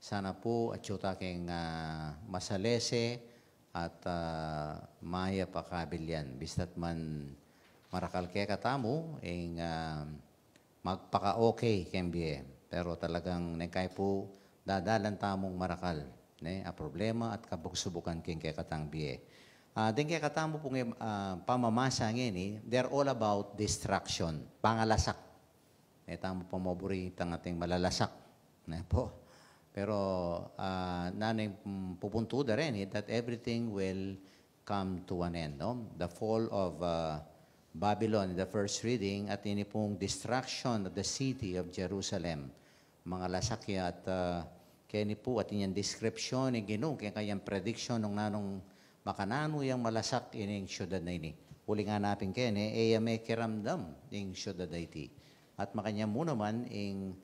Sana po at yuta keng masalese at maya pakabilyan. Bistat man marakal kaya katamo, magpaka-okay kembie. Pero talagang nekay po dadalan tamong marakal. A problema at kabugsubukan king kaya katang biye. Din kaya katamo pong pamamasa ngayon, they're all about distraction, pangalasak. Tamo pamaburi tang ating malalasak. Po. Pero nanay pupunto da rin that everything will come to an end. No? The fall of Babylon in the first reading at ini pong destruction of the city of Jerusalem. Mga lasakya at kaya ni po at inyang description ng Ginoo, kaya kayang prediction ng nanong makanano yung malasak ining syudad na ini. Uli nga napin kaya ni, may kiramdam yung syudad na iti. At makanya mo naman yung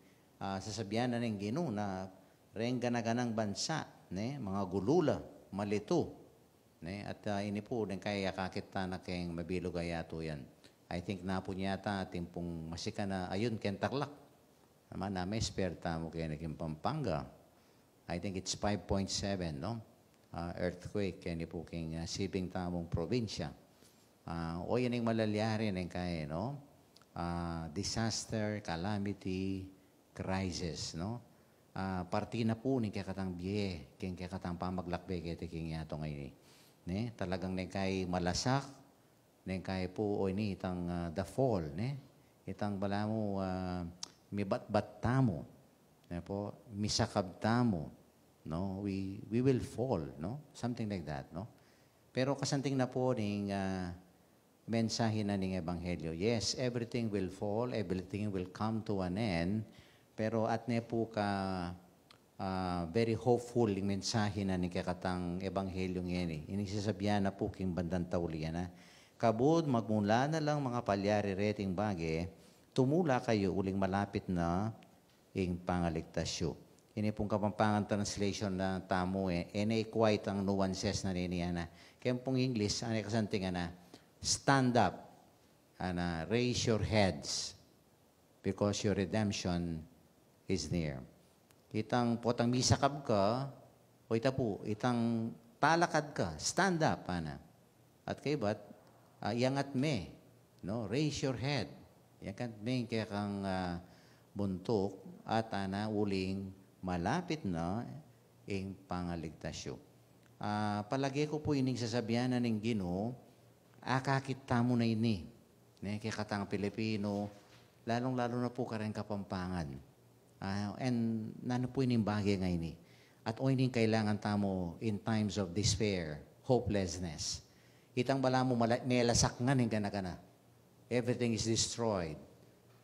sasabihan na ng Ginoo na rengga-naganang bansa, mga gulula, malito. At ini po, kaya kakita na kayong mabilog ayato yan. I think na po niyata ating pong masika na, ayun, kentaklak. Naman na may esperta mo kaya naging Pampanga. I think it's 5.7, no? Earthquake, kaya ni po king sibing tamong probinsya. O yan yung malalyari ng kaya, no? Disaster, calamity, crisis, no? Parti na po ni kakatang biye, king kakatang pamaglakbe kaya king yato ngayon. Talagang ni kay malasak, ni kay po o ini itang the fall, itang bala mo mibat-bat tamo, po, misakab tamo, no? We will fall, no? Something like that, no? Pero kasanting na po ning mensahe na ning Ebanghelyo. Yes, everything will fall, everything will come to an end, pero at ne po ka very hopeful yung mensahe na ni kakatang Ebanghelyo ngayon. Inisasabihan na po king bandang taulian na, kabud magmula na lang mga palyari reting bage, tumula kayo uling malapit na ing pangaligtasyo. Ini pong Kapampangan translation na tamo quite ang nuances na niya na. Kaya pong English, kasantingan na, stand up, raise your heads, because your redemption is near. Itang potang misakab ka, o ita po, itang talakad ka, stand up, At kay ba't, iangat me, no? Raise your head. Iangat me, kaya kang buntok, at uling malapit na ang pangaligtasyo. Palagi ko po ining sasabihan na ng Ginoo, kakita mo na ini. Kaya katang Pilipino, lalong-lalo na po ka rin Kapampangan. And nano po ining bagay ngayon. At o ining kailangan tamo in times of despair, hopelessness. Itang bala mo may lasak nga ning gana-gana. Everything is destroyed.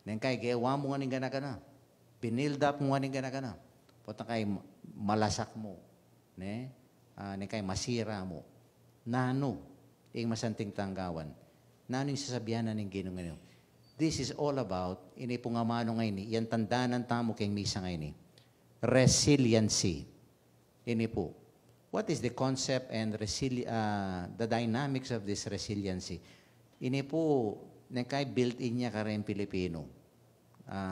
Nang kay gawa mo nga ning gana-gana. Binild up mo nga ning gana-gana. Potang kay malasak mo. Nang kay masira mo. Nano, ing masanting tanggawan. Nano yung sasabihan na ning Ginoo ngayon. This is all about, ini po nga mano ngayon, yan tandaanan tamo kay misa ngayon. Resiliency. Ini po. What is the concept and the dynamics of this resiliency? Ini po, nakay built-in niya ka rin Pilipino.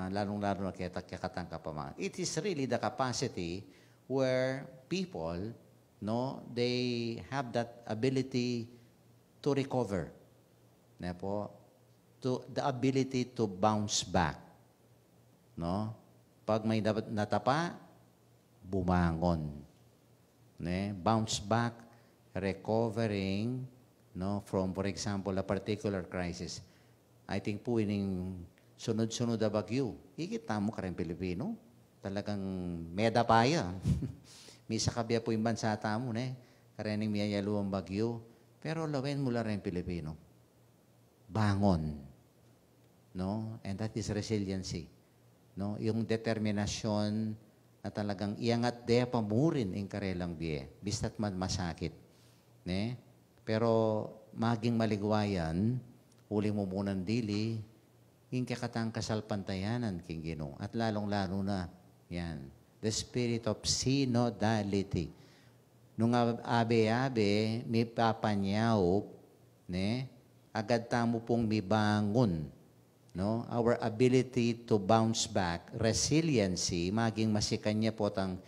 Lalong-lalo na kakatang Kapampangan. It is really the capacity where people, they have that ability to recover. The ability to bounce back. Pag may natapa, bumangon. Bounce back, recovering, from, for example, a particular crisis. I think po ining sunod-sunod na bagyo. Ikita mo ka rin Pilipino. Talagang medapaya. Misa kabya po yung bansa tamo, karening miyayaluang bagyo. Pero lawen mula rin Pilipino. Bangon. And that is resiliency. Yung determinasyon na talagang iangat de pamurin ang karelang biye. Bistat man masakit. Pero maging maligwayan, uli mo munang dili, yung kakatang kasalpantayanan king Ginoo. At lalong-lalo na, yan, the spirit of synodality. Nung abe-abe, may papanyaw, agad tamo pong mibangon. Our ability to bounce back, resiliency, maging masikanya po tang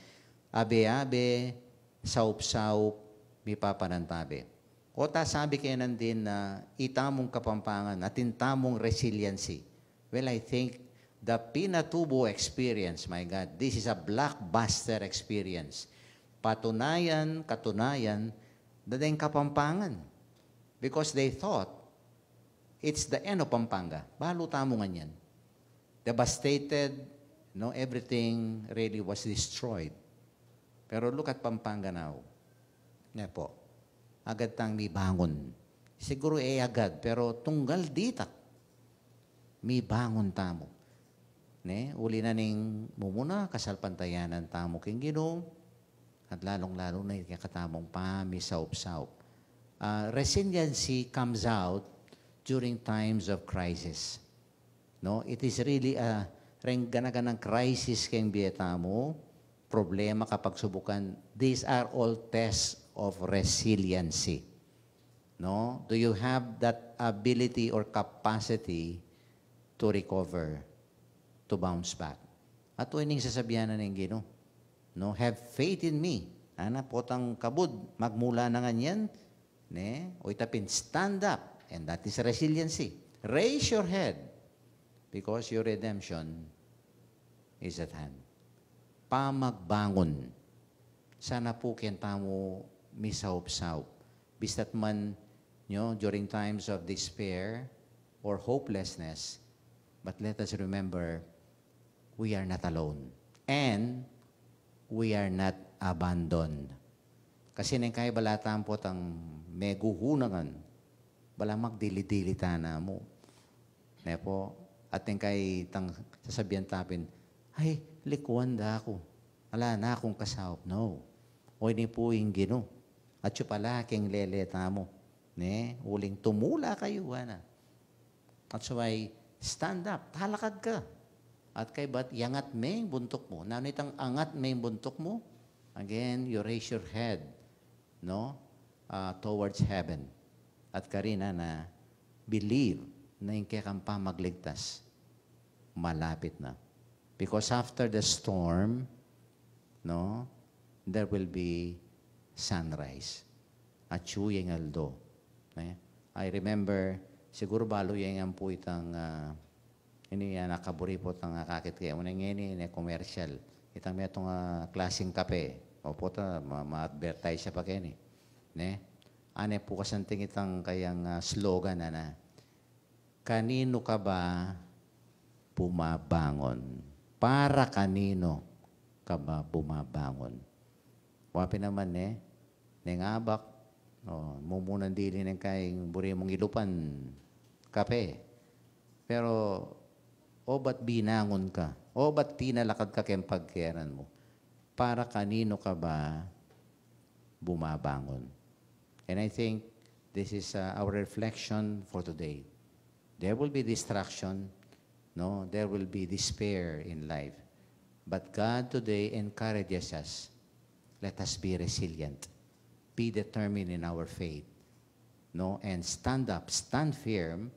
abe-abe, saup-saup, mi papanantabi. O ta sabi kayo din na itamong kapampangan at intamong resiliency. Well, I think the Pinatubo experience, my God, this is a blockbuster experience. Katunayan, dadeng kapampangan. Because they thought, it's the end of Pampanga. Balo tamongan yan. Devastated, everything really was destroyed. Pero look at Pampanga now. Nga po, agad tang may bangon. Siguro agad, pero tunggal dita. May bangon tamo. Uli na ning mumuna, kasalpantayanan tamo king Ginoo, at lalong-lalo na katamong saup-saup. Resiliency comes out during times of crisis. It is really a ganaganang crisis keng biyeta mo, problema kapag subukan. These are all tests of resiliency. Do you have that ability or capacity to recover, to bounce back? At ining sasabihan na ng Ginoo, have faith in me. Ana potang kabud, magmula na nga yan, o itapin, stand up. And that is resiliency. Raise your head because your redemption is at hand. Pamagbangon. Sana po kenta mo misaup-saup. Bistat man during times of despair or hopelessness, but let us remember, we are not alone. And we are not abandoned. Kasi nang kay balatan po tang meguhunangan, bala magdili-dili na mo. Po, at nang kay tang sasabihan tapin, ay, likuan da ako. Ala na akong kasawap. No. O ini po yung Ginoo. At yung pala, king leleta mo. Uling tumula kayo, ana. At so ay, stand up, talakad ka. At kay ba't yangat may buntok mo? Nanitang angat may buntok mo? Again, you raise your head, towards heaven. At karina na believe na yung kekang magligtas, malapit na. Because after the storm, there will be sunrise. At yung aldo. I remember, siguro balo yung po itang ini nakaburi po tang kakit kaya unang ini commercial. Itang may itong klaseng kape. O po ta, ma-advertise siya pa kayo ni. Ane po kasanting itang kayang slogan na kanino ka ba bumabangon? Para kanino ka ba bumabangon? Wapi naman nengabak, mumunan dili ng kayong buri mong ilupan kape. Pero, ba't binangon ka? Ba't tinalakad ka kayong pagkeran mo? Para kanino ka ba bumabangon? And I think this is our reflection for today. There will be distraction. There will be despair in life. But God today encourages us. Let us be resilient. Be determined in our faith. And stand up, stand firm,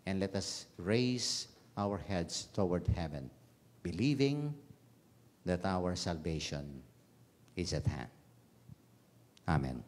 and let us raise our heads toward heaven, believing that our salvation is at hand. Amen.